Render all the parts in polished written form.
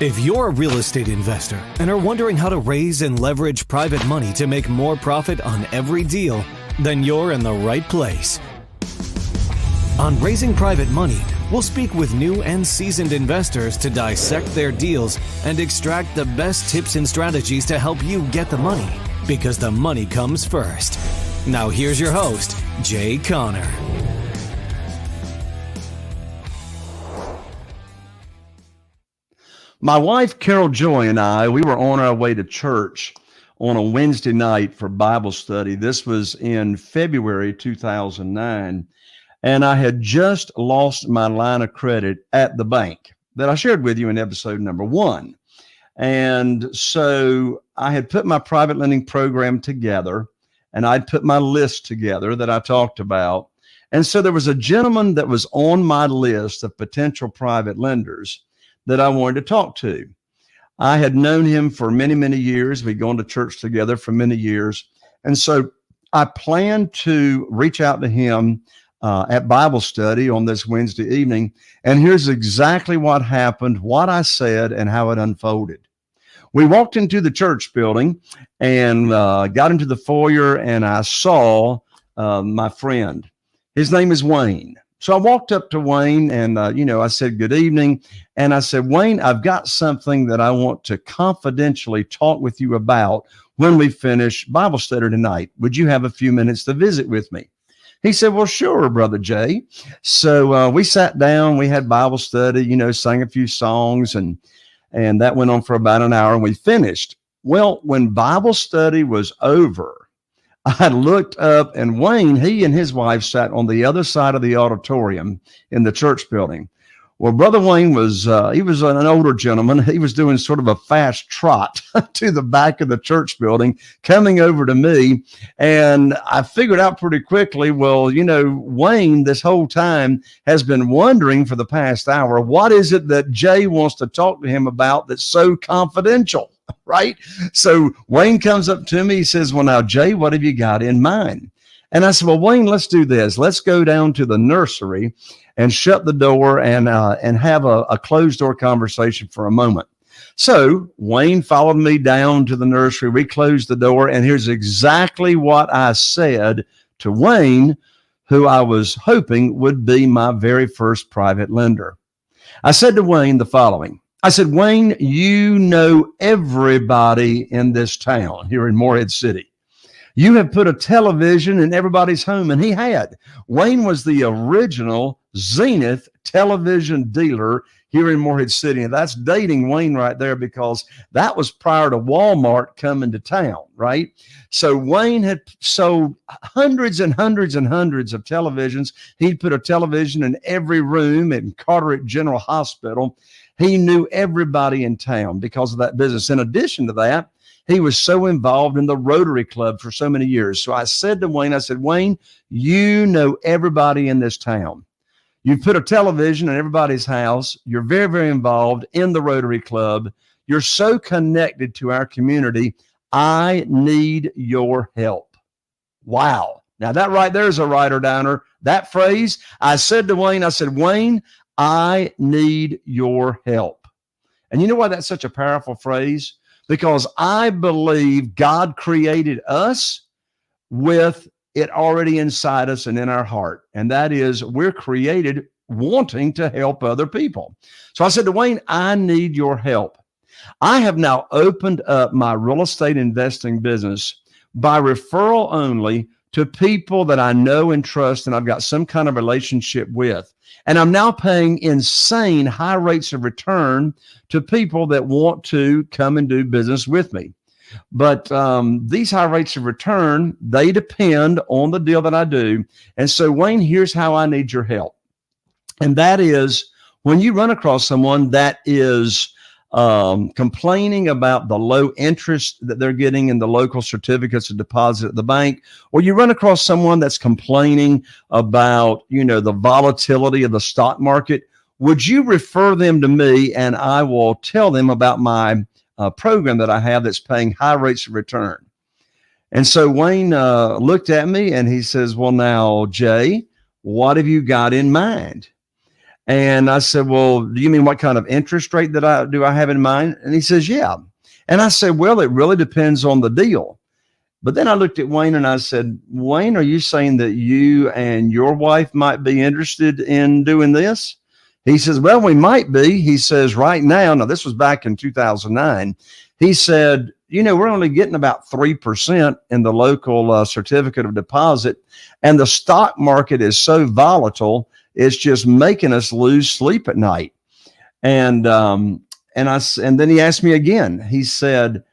If you're a real estate investor and are wondering how to raise and leverage private money to make more profit on every deal, then you're in the right place. On Raising Private Money, we'll speak with new and seasoned investors to dissect their deals and extract the best tips and strategies to help you get the money, because the money comes first. Now here's your host, Jay Conner. My wife, Carol Joy, and I, we were on our way to church on a Wednesday night for Bible study. This was in February 2009, and I had just lost my line of credit at the bank that I shared with you in episode number 1. And so I had put my private lending program together, and I'd put my list together that I talked about. And so there was a gentleman that was on my list of potential private lenders that I wanted to talk to. I had known him for many, many years. We'd gone to church together for many years. And so I planned to reach out to him at Bible study on this Wednesday evening. And here's exactly what happened, what I said, and how it unfolded. We walked into the church building and got into the foyer, and I saw my friend. His name is Wayne. So I walked up to Wayne and, I said, good evening. And I said, Wayne, I've got something that I want to confidentially talk with you about when we finish Bible study tonight. Would you have a few minutes to visit with me? He said, well, sure, Brother Jay. So we sat down, we had Bible study, sang a few songs, and that went on for about an hour, and we finished. Well, when Bible study was over, I looked up, and Wayne, he and his wife sat on the other side of the auditorium in the church building. Well, Brother Wayne he was an older gentleman. He was doing sort of a fast trot to the back of the church building, coming over to me. And I figured out pretty quickly, well, Wayne this whole time has been wondering for the past hour, what is it that Jay wants to talk to him about that's so confidential? Right? So Wayne comes up to me. He says, well, now, Jay, what have you got in mind? And I said, well, Wayne, let's do this. Let's go down to the nursery and shut the door and have a closed door conversation for a moment. So Wayne followed me down to the nursery. We closed the door, and here's exactly what I said to Wayne, who I was hoping would be my very first private lender. I said to Wayne the following. I said, Wayne, you know everybody in this town here in Morehead City. You have put a television in everybody's home, and he had. Wayne was the original Zenith television dealer here in Morehead City. And that's dating Wayne right there, because that was prior to Walmart coming to town, right? So Wayne had sold hundreds and hundreds and hundreds of televisions. He'd put a television in every room in Carteret General Hospital. He knew everybody in town because of that business. In addition to that, he was so involved in the Rotary Club for so many years. So I said to Wayne, I said, Wayne, you know everybody in this town. You put a television in everybody's house. You're very, very involved in the Rotary Club. You're so connected to our community. I need your help. Wow. Now that right there is a writer downer. That phrase, I said to Wayne, I said, Wayne, I need your help. And you know why that's such a powerful phrase? Because I believe God created us with it already inside us and in our heart. And that is, we're created wanting to help other people. So I said to Wayne, I need your help. I have now opened up my real estate investing business by referral only to people that I know and trust, and I've got some kind of relationship with. And I'm now paying insane high rates of return to people that want to come and do business with me. But these high rates of return, they depend on the deal that I do. And so, Wayne, here's how I need your help. And that is, when you run across someone that is complaining about the low interest that they're getting in the local certificates of deposit at the bank, or you run across someone that's complaining about, the volatility of the stock market, would you refer them to me, and I will tell them about my program that I have that's paying high rates of return? And so Wayne looked at me and he says, well, now, Jay, what have you got in mind? And I said, well, do you mean what kind of interest rate that I have in mind? And he says, yeah. And I said, well, it really depends on the deal. But then I looked at Wayne and I said, Wayne, are you saying that you and your wife might be interested in doing this? He says, well, we might be. He says, right now, this was back in 2009. He said, we're only getting about 3% in the local certificate of deposit. And the stock market is so volatile, it's just making us lose sleep at night. And then he asked me again. He said,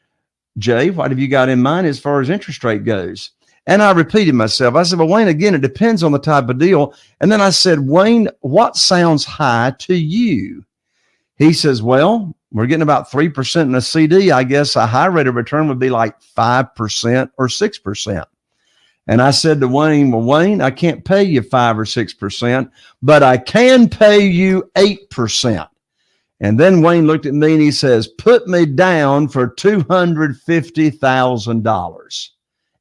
Jay, what have you got in mind as far as interest rate goes? And I repeated myself. I said, well, Wayne, again, it depends on the type of deal. And then I said, Wayne, what sounds high to you? He says, well, we're getting about 3% in a CD. I guess a high rate of return would be like 5% or 6%. And I said to Wayne, well, Wayne, I can't pay you 5 or 6%, but I can pay you 8%. And then Wayne looked at me and he says, put me down for $250,000.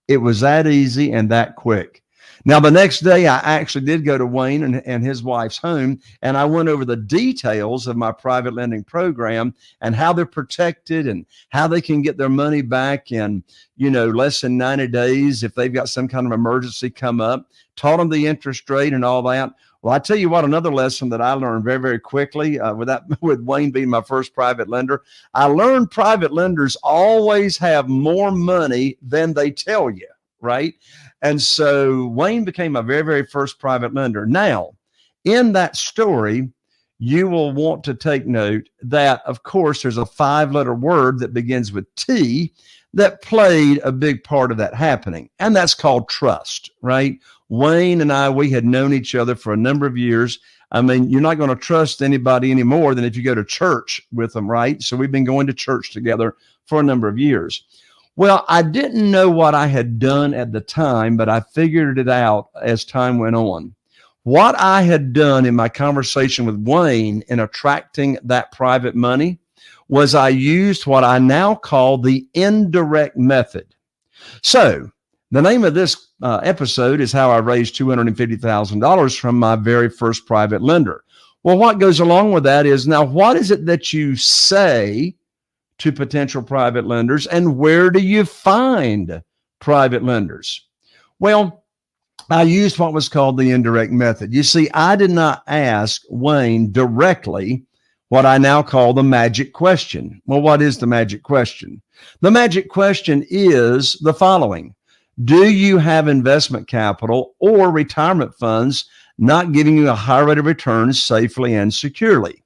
It was that easy and that quick. Now, the next day, I actually did go to Wayne and his wife's home, and I went over the details of my private lending program and how they're protected and how they can get their money back in, less than 90 days if they've got some kind of emergency come up, taught them the interest rate and all that. Well, I tell you what, another lesson that I learned very, very quickly with Wayne being my first private lender, I learned private lenders always have more money than they tell you, right? And so Wayne became my very, very first private lender. Now, in that story, you will want to take note that, of course, there's a 5-letter word that begins with T that played a big part of that happening, and that's called trust, right? Wayne and I, we had known each other for a number of years. I mean, you're not going to trust anybody any more than if you go to church with them, right? So we've been going to church together for a number of years. Well, I didn't know what I had done at the time, but I figured it out as time went on. What I had done in my conversation with Wayne in attracting that private money was I used what I now call the indirect method. So the name of this episode is how I raised $250,000 from my very first private lender. Well, what goes along with that is, now, what is it that you say to potential private lenders, and where do you find private lenders? Well, I used what was called the indirect method. You see, I did not ask Wayne directly what I now call the magic question. Well, what is the magic question? The magic question is the following. Do you have investment capital or retirement funds not giving you a high rate of return safely and securely?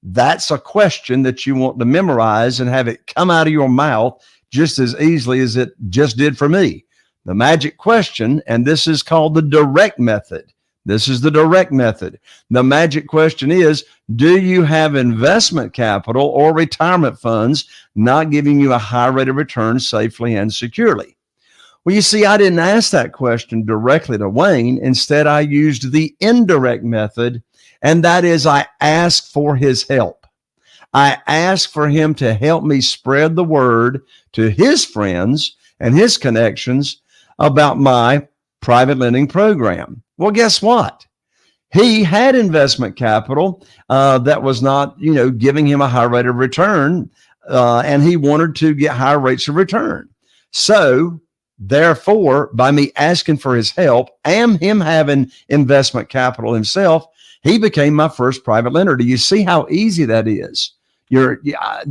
That's a question that you want to memorize and have it come out of your mouth just as easily as it just did for me. The magic question, and this is called the direct method. This is the direct method. The magic question is, do you have investment capital or retirement funds not giving you a high rate of return safely and securely? Well, you see, I didn't ask that question directly to Wayne. Instead, I used the indirect method, and that is I asked for his help. I asked for him to help me spread the word to his friends and his connections about my private lending program. Well, guess what? He had investment capital that was not, giving him a high rate of return, and he wanted to get high rates of return. So, therefore, by me asking for his help and him having investment capital himself, he became my first private lender. Do you see how easy that is? You're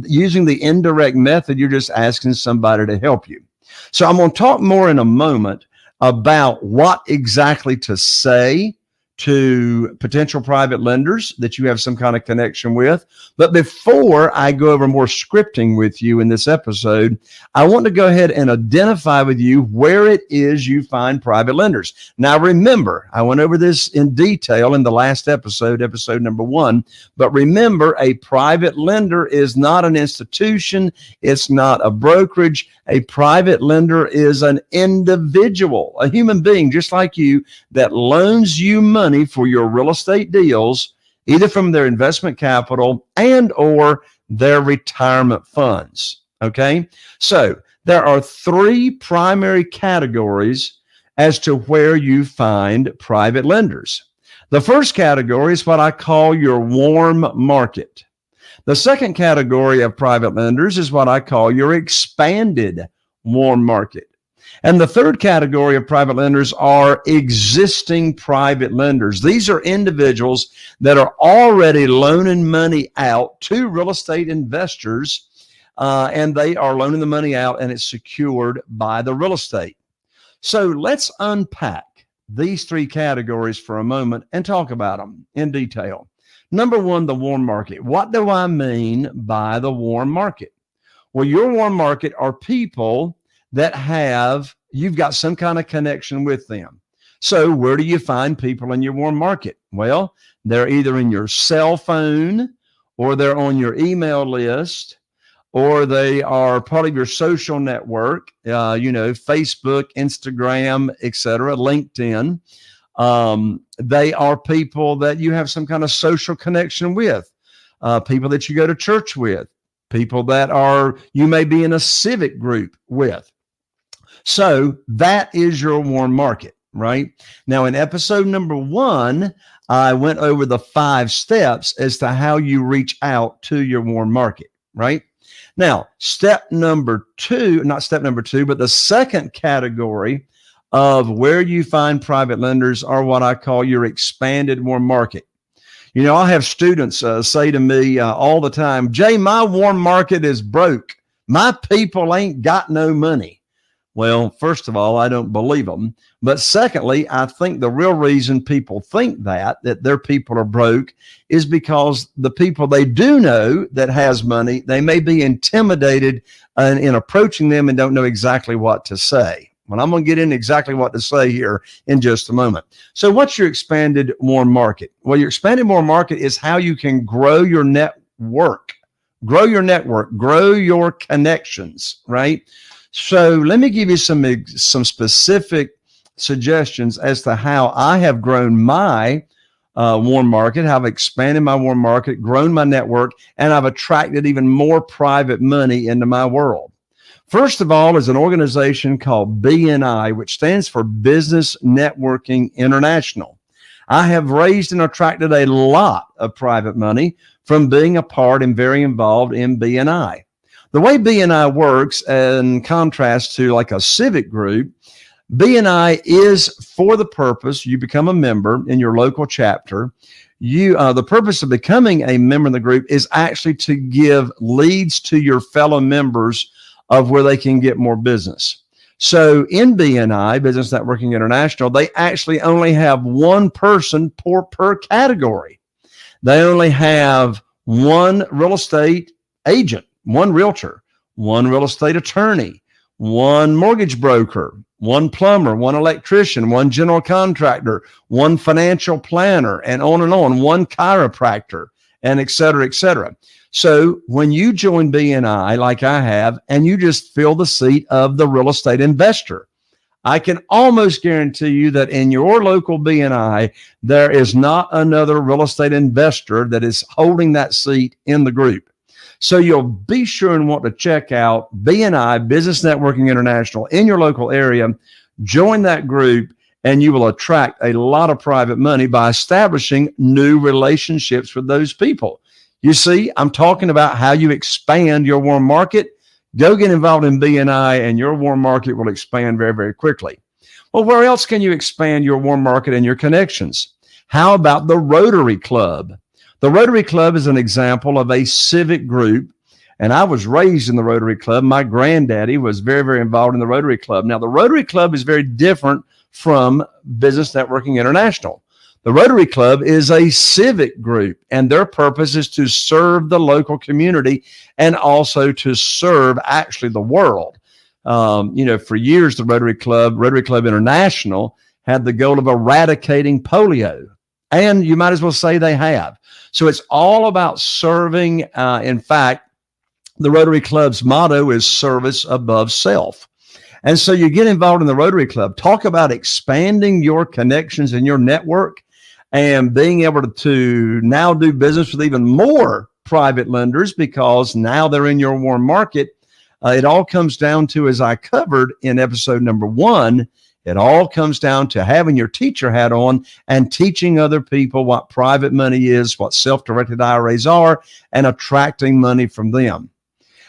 using the indirect method. You're just asking somebody to help you. So I'm going to talk more in a moment about what exactly to say to potential private lenders that you have some kind of connection with. But before I go over more scripting with you in this episode, I want to go ahead and identify with you where it is you find private lenders. Now, remember, I went over this in detail in the last episode, episode number 1. But remember, a private lender is not an institution. It's not a brokerage. A private lender is an individual, a human being just like you, that loans you money for your real estate deals, either from their investment capital and or their retirement funds. Okay. So there are 3 primary categories as to where you find private lenders. The first category is what I call your warm market. The second category of private lenders is what I call your expanded warm market. And the third category of private lenders are existing private lenders. These are individuals that are already loaning money out to real estate investors, and they are loaning the money out and it's secured by the real estate. So let's unpack these three categories for a moment and talk about them in detail. Number one, the warm market. What do I mean by the warm market? Well, your warm market are people that you've got some kind of connection with them. So where do you find people in your warm market? Well, they're either in your cell phone, or they're on your email list, or they are part of your social network, Facebook, Instagram, etc., LinkedIn. They are people that you have some kind of social connection with, people that you go to church with, people that you may be in a civic group with. So that is your warm market, right? Now, in episode number 1, I went over the 5 steps as to how you reach out to your warm market, right? Now, not step number two, but the second category of where you find private lenders are what I call your expanded warm market. I'll have students say to me all the time, Jay, my warm market is broke. My people ain't got no money. Well, first of all, I don't believe them. But secondly, I think the real reason people think that their people are broke is because the people they do know that has money, they may be intimidated in approaching them and don't know exactly what to say. Well, I'm going to get into exactly what to say here in just a moment. So what's your expanded warm market? Well, your expanded warm market is how you can grow your network, grow your connections, right? So let me give you some specific suggestions as to how I have grown my warm market, how I've expanded my warm market, grown my network, and I've attracted even more private money into my world. First of all is an organization called BNI, which stands for Business Networking International. I have raised and attracted a lot of private money from being a part and very involved in BNI. The way BNI works, in contrast to like a civic group, BNI is for the purpose, you become a member in your local chapter. The purpose of becoming a member in the group is actually to give leads to your fellow members of where they can get more business. So in BNI, Business Networking International, they actually only have one person per category. They only have one real estate agent, one realtor, one real estate attorney, one mortgage broker, one plumber, one electrician, one general contractor, one financial planner, and on, one chiropractor, and et cetera, et cetera. So when you join BNI, like I have, and you just fill the seat of the real estate investor, I can almost guarantee you that in your local BNI, there is not another real estate investor that is holding that seat in the group. So you'll be sure and want to check out BNI, Business Networking International, in your local area. Join that group, and you will attract a lot of private money by establishing new relationships with those people. You see, I'm talking about how you expand your warm market. Go get involved in BNI, and your warm market will expand very, very quickly. Well, where else can you expand your warm market and your connections? How about the Rotary Club? The Rotary Club is an example of a civic group, and I was raised in the Rotary Club. My granddaddy was very, very involved in the Rotary Club. Now, the Rotary Club is very different from Business Networking International. The Rotary Club is a civic group, and their purpose is to serve the local community and also to serve actually the world. For years, the Rotary Club International, had the goal of eradicating polio, and you might as well say they have. So it's all about serving. In fact, the Rotary Club's motto is service above self. And so you get involved in the Rotary Club. Talk about expanding your connections and your network and being able to now do business with even more private lenders because now they're in your warm market. It all comes down to, as I covered in episode number 1, It all comes down to having your teacher hat on and teaching other people what private money is, what self-directed IRAs are, and attracting money from them.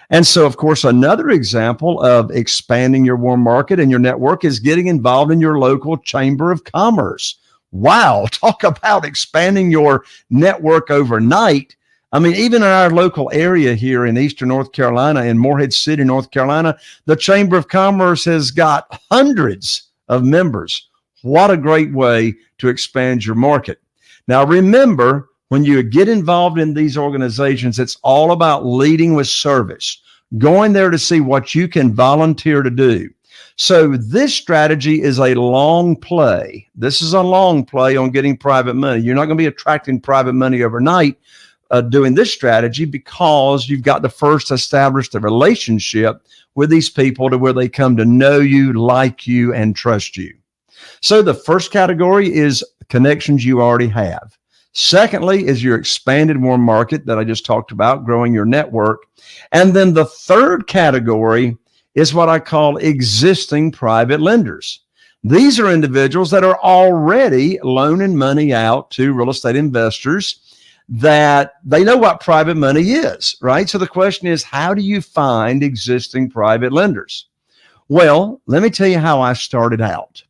And so, of course, another example of expanding your warm market and your network is getting involved in your local chamber of commerce. Wow, talk about expanding your network overnight. I mean, even in our local area here in Eastern North Carolina, in Morehead City, North Carolina, the Chamber of Commerce has got hundreds of members. What a great way to expand your market. Now, remember, when you get involved in these organizations, it's all about leading with service, going there to see what you can volunteer to do. So this strategy is a long play. This is a long play on getting private money. You're not going to be attracting private money overnight doing this strategy, because you've got to first establish the relationship with these people to where they come to know you, like you, and trust you. So the first category is connections you already have. Secondly is your expanded warm market that I just talked about, growing your network. And then the third category is what I call existing private lenders. These are individuals that are already loaning money out to real estate investors, that they know what private money is, right? So the question is, how do you find existing private lenders? Well, let me tell you how I started out.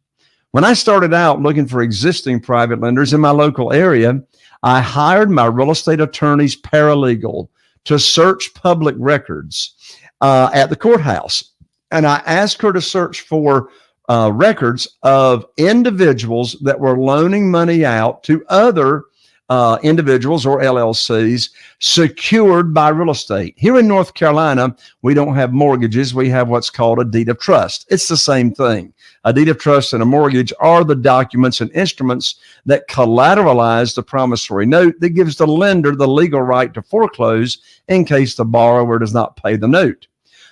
When I started out looking for existing private lenders in my local area, I hired my real estate attorney's paralegal to search public records at the courthouse. And I asked her to search for records of individuals that were loaning money out to other individuals or LLCs secured by real estate. Here in North Carolina, we don't have mortgages. We have what's called a deed of trust. It's the same thing. A deed of trust and a mortgage are the documents and instruments that collateralize the promissory note that gives the lender the legal right to foreclose in case the borrower does not pay the note.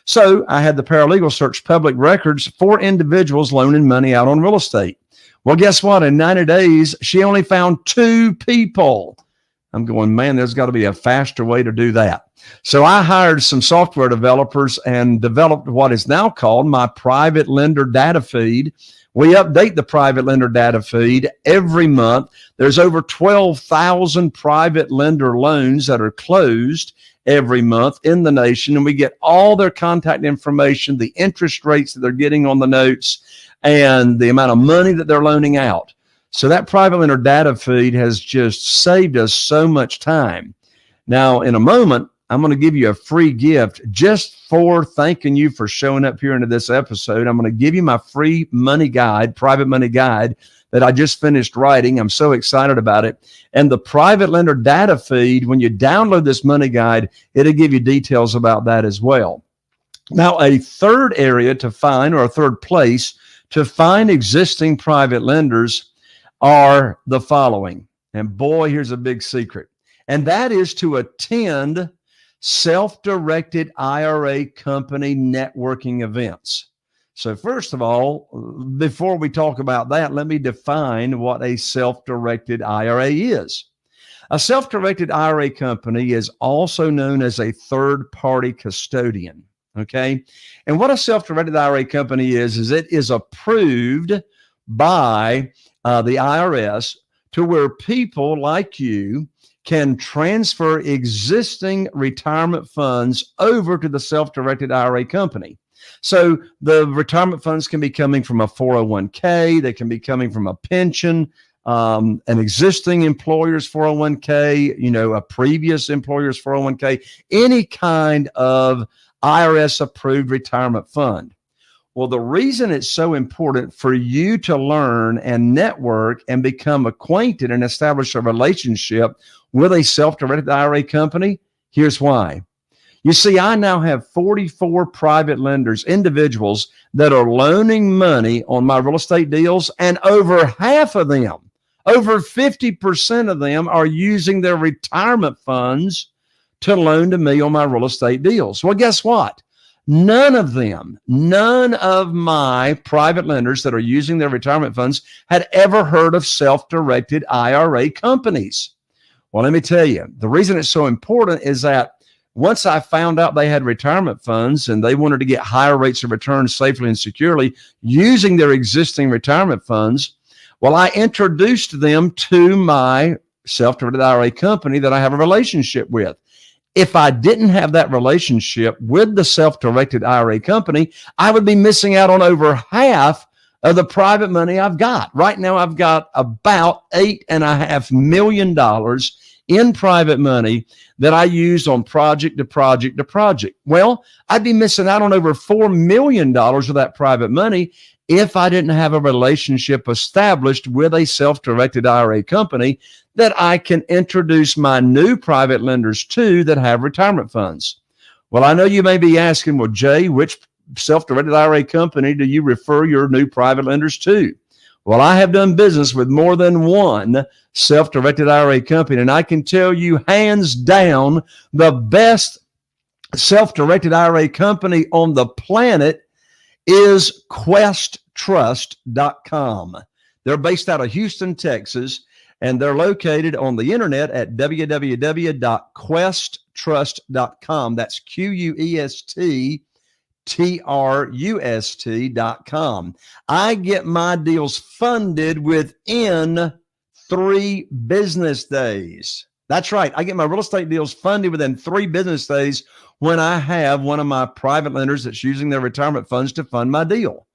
So I had the paralegal search public records for individuals loaning money out on real estate. Well, guess what? In 90 days, she only found 2 people. I'm going, man, there's got to be a faster way to do that. So I hired some software developers and developed what is now called my private lender data feed. We update the private lender data feed every month. There's over 12,000 private lender loans that are closed every month in the nation, and we get all their contact information, the interest rates that they're getting on the notes, and the amount of money that they're loaning out. So that private lender data feed has just saved us so much time. Now, in a moment, I'm going to give you a free gift just for thanking you for showing up here into this episode. I'm going to give you my free money guide, private money guide, that I just finished writing. I'm so excited about it. And the private lender data feed, when you download this money guide, it'll give you details about that as well. Now, a third area to find, or a third place to find existing private lenders, are the following. And boy, here's a big secret. And that is to attend self-directed IRA company networking events. So first of all, before we talk about that, let me define what a self-directed IRA is. A self-directed IRA company is also known as a third-party custodian. Okay. And what a self-directed IRA company is it is approved by the IRS to where people like you can transfer existing retirement funds over to the self-directed IRA company. So the retirement funds can be coming from a 401k, they can be coming from a pension, an existing employer's 401k, a previous employer's 401k, any kind of IRS approved retirement fund. Well, the reason it's so important for you to learn and network and become acquainted and establish a relationship with a self-directed IRA company, here's why. You see, I now have 44 private lenders, individuals that are loaning money on my real estate deals, and over half of them, over 50% of them, are using their retirement funds to loan to me on my real estate deals. Well, guess what? None of my private lenders that are using their retirement funds had ever heard of self-directed IRA companies. Well, let me tell you, the reason it's so important is that Once I found out they had retirement funds and they wanted to get higher rates of return safely and securely using their existing retirement funds, well, I introduced them to my self-directed IRA company that I have a relationship with. If I didn't have that relationship with the self-directed IRA company, I would be missing out on over half of the private money I've got. Right now, I've got about $8.5 million in private money that I use on project to project to project. Well, I'd be missing out on over $4 million of that private money if I didn't have a relationship established with a self-directed IRA company that I can introduce my new private lenders to that have retirement funds. Well, I know you may be asking, well, Jay, which self-directed IRA company do you refer your new private lenders to? Well, I have done business with more than one self-directed IRA company, and I can tell you hands down, the best self-directed IRA company on the planet is QuestTrust.com. They're based out of Houston, Texas, and they're located on the internet at www.questtrust.com. That's QuestTrust.com. I get my deals funded within 3 business days. That's right. I get my real estate deals funded within 3 business days when I have one of my private lenders that's using their retirement funds to fund my deal.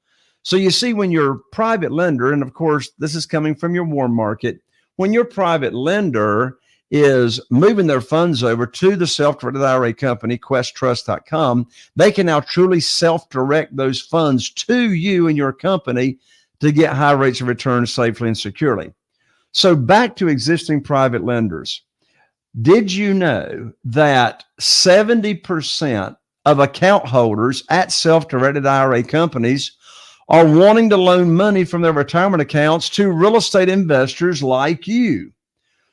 So you see, when your private lender, and of course, this is coming from your warm market, when your private lender is moving their funds over to the self-directed IRA company, QuestTrust.com, they can now truly self-direct those funds to you and your company to get high rates of return safely and securely. So back to existing private lenders. Did you know that 70% of account holders at self-directed IRA companies are wanting to loan money from their retirement accounts to real estate investors like you?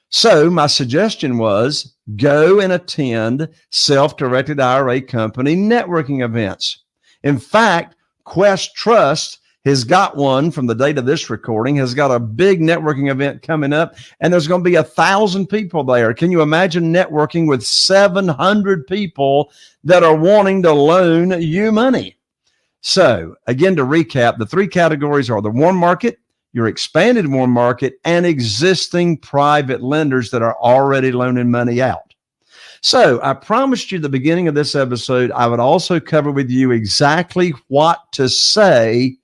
So my suggestion was go and attend self-directed IRA company networking events. In fact, Quest Trust has got one from the date of this recording, has got a big networking event coming up, and there's going to be 1,000 people there. Can you imagine networking with 700 people that are wanting to loan you money? So again, to recap, the 3 categories are the warm market, your expanded warm market, and existing private lenders that are already loaning money out. So I promised you at the beginning of this episode, I would also cover with you exactly what to say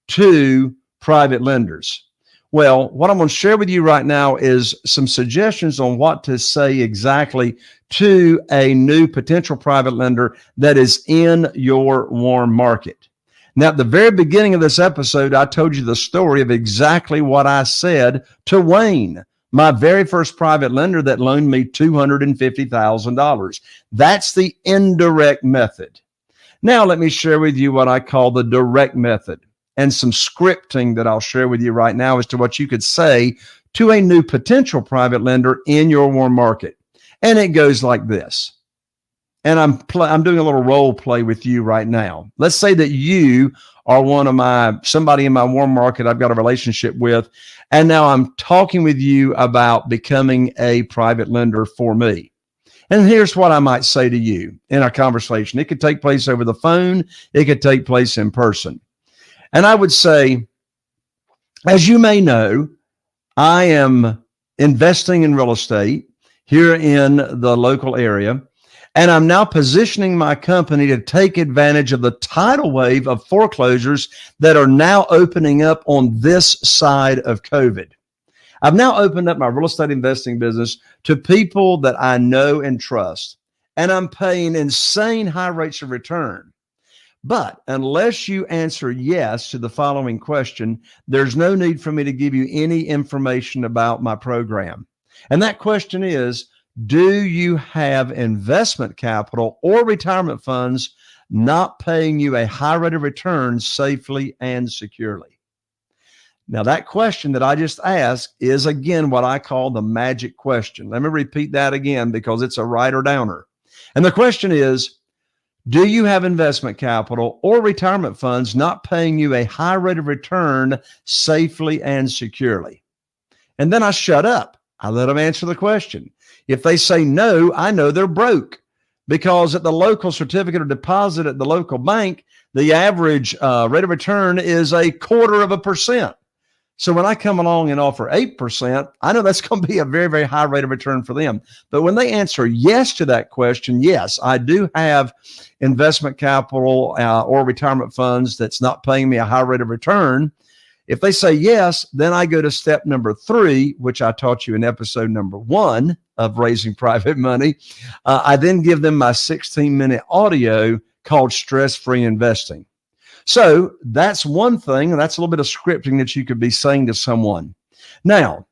to private lenders. Well, what I'm going to share with you right now is some suggestions on what to say exactly to a new potential private lender that is in your warm market. Now, at the very beginning of this episode, I told you the story of exactly what I said to Wayne, my very first private lender that loaned me $250,000. That's the indirect method. Now, let me share with you what I call the direct method and some scripting that I'll share with you right now as to what you could say to a new potential private lender in your warm market. And it goes like this. And I'm doing a little role play with you right now. Let's say that you are somebody in my warm market I've got a relationship with, and now I'm talking with you about becoming a private lender for me. And here's what I might say to you in our conversation. It could take place over the phone. It could take place in person. And I would say, as you may know, I am investing in real estate here in the local area, and I'm now positioning my company to take advantage of the tidal wave of foreclosures that are now opening up on this side of COVID. I've now opened up my real estate investing business to people that I know and trust, and I'm paying insane high rates of return. But unless you answer yes to the following question, there's no need for me to give you any information about my program. And that question is, do you have investment capital or retirement funds not paying you a high rate of return safely and securely? Now, that question that I just asked is, again, what I call the magic question. Let me repeat that again because it's a right or downer. And the question is, do you have investment capital or retirement funds not paying you a high rate of return safely and securely? And then I shut up. I let them answer the question. If they say no, I know they're broke. because at the local certificate of deposit at the local bank, the average rate of return is 0.25%. So when I come along and offer 8%, I know that's going to be a very, very high rate of return for them. But when they answer yes to that question, yes, I do have investment capital or retirement funds that's not paying me a high rate of return. If they say yes, then I go to step number 3, which I taught you in episode number 1 of Raising Private Money. I then give them my 16-minute audio called Stress-Free Investing. So that's one thing, and that's a little bit of scripting that you could be saying to someone. Now,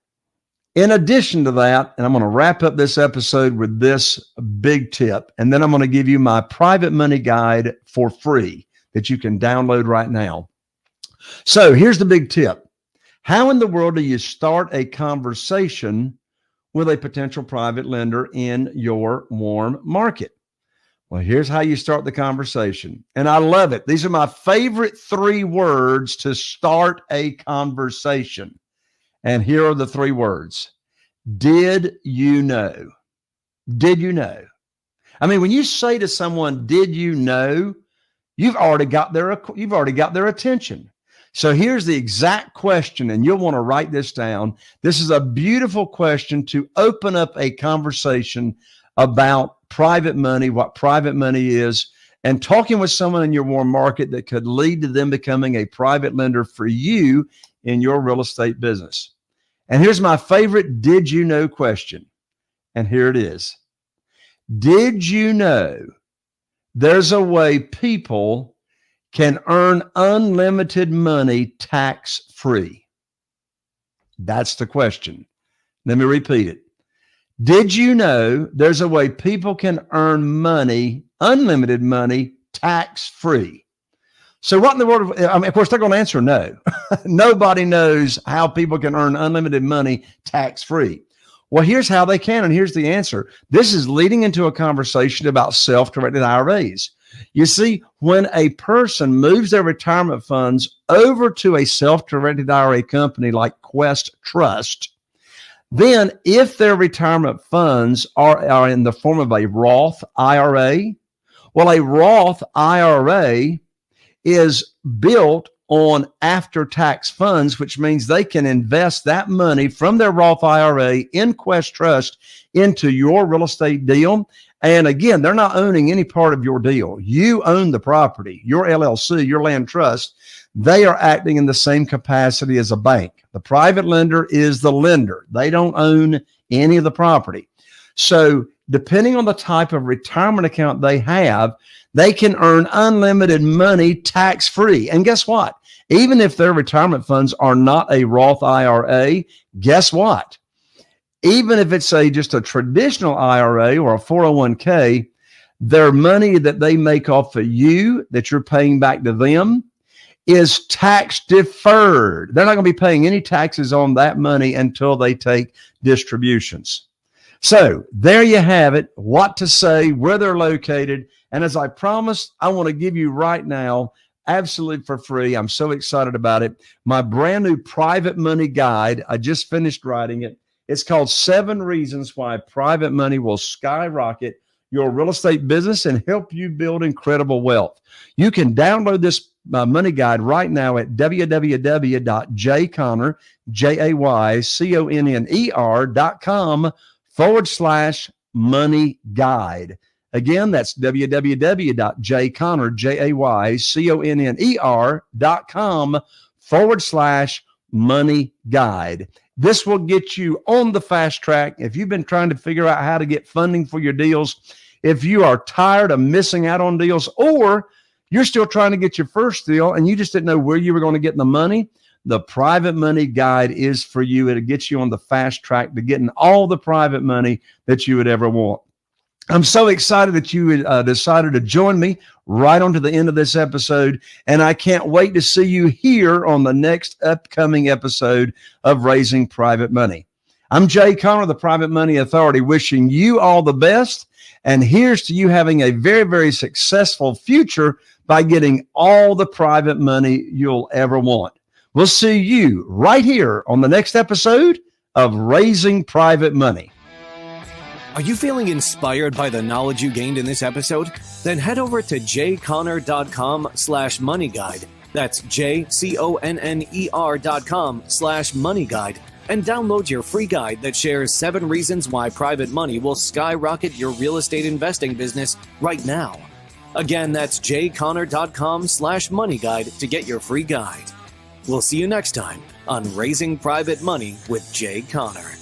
in addition to that, and I'm going to wrap up this episode with this big tip, and then I'm going to give you my private money guide for free that you can download right now. So here's the big tip. How in the world do you start a conversation with a potential private lender in your warm market? Well, here's how you start the conversation. And I love it. These are my favorite 3 words to start a conversation. And here are the 3 words. Did you know? Did you know? I mean, when you say to someone, did you know? You've already got their attention. So here's the exact question, and you'll want to write this down. This is a beautiful question to open up a conversation about private money, what private money is, and talking with someone in your warm market that could lead to them becoming a private lender for you in your real estate business. And here's my favorite did you know question. And here it is. Did you know there's a way people can earn unlimited money tax-free? That's the question. Let me repeat it. Did you know there's a way people can earn money, unlimited money, tax-free? So what in the world, of course, they're going to answer no. Nobody knows how people can earn unlimited money tax-free. Well, here's how they can, and here's the answer. This is leading into a conversation about self-directed IRAs. You see, when a person moves their retirement funds over to a self-directed IRA company like Quest Trust, then if their retirement funds are in the form of a Roth IRA, well, a Roth IRA is built on after-tax funds, which means they can invest that money from their Roth IRA in Quest Trust into your real estate deal. And again, they're not owning any part of your deal. You own the property, your LLC, your land trust. They are acting in the same capacity as a bank. The private lender is the lender. They don't own any of the property. So depending on the type of retirement account they have, they can earn unlimited money tax-free. And guess what? Even if their retirement funds are not a Roth IRA, guess what? Even if it's just a traditional IRA or a 401k, their money that they make off of you that you're paying back to them is tax deferred. They're not going to be paying any taxes on that money until they take distributions. So there you have it, what to say, where they're located. And as I promised, I want to give you right now, absolutely for free. I'm so excited about it. My brand new private money guide. I just finished writing it. It's called 7 Reasons Why Private Money Will Skyrocket Your Real Estate Business and Help You Build Incredible Wealth. You can download this money guide right now at www.jayconner.com/money guide. Again, that's www.jayconner.com/money guide. This will get you on the fast track. If you've been trying to figure out how to get funding for your deals, if you are tired of missing out on deals, or you're still trying to get your first deal and you just didn't know where you were going to get the money, the private money guide is for you. It'll get you on the fast track to getting all the private money that you would ever want. I'm so excited that you decided to join me right on to the end of this episode, and I can't wait to see you here on the next upcoming episode of Raising Private Money. I'm Jay Conner, the Private Money Authority, wishing you all the best, and here's to you having a very, very successful future by getting all the private money you'll ever want. We'll see you right here on the next episode of Raising Private Money. Are you feeling inspired by the knowledge you gained in this episode? Then head over to jconner.com/moneyguide. That's jconner.com/moneyguide and download your free guide that shares 7 reasons why private money will skyrocket your real estate investing business right now. Again, that's jconner.com/moneyguide to get your free guide. We'll see you next time on Raising Private Money with Jay Conner.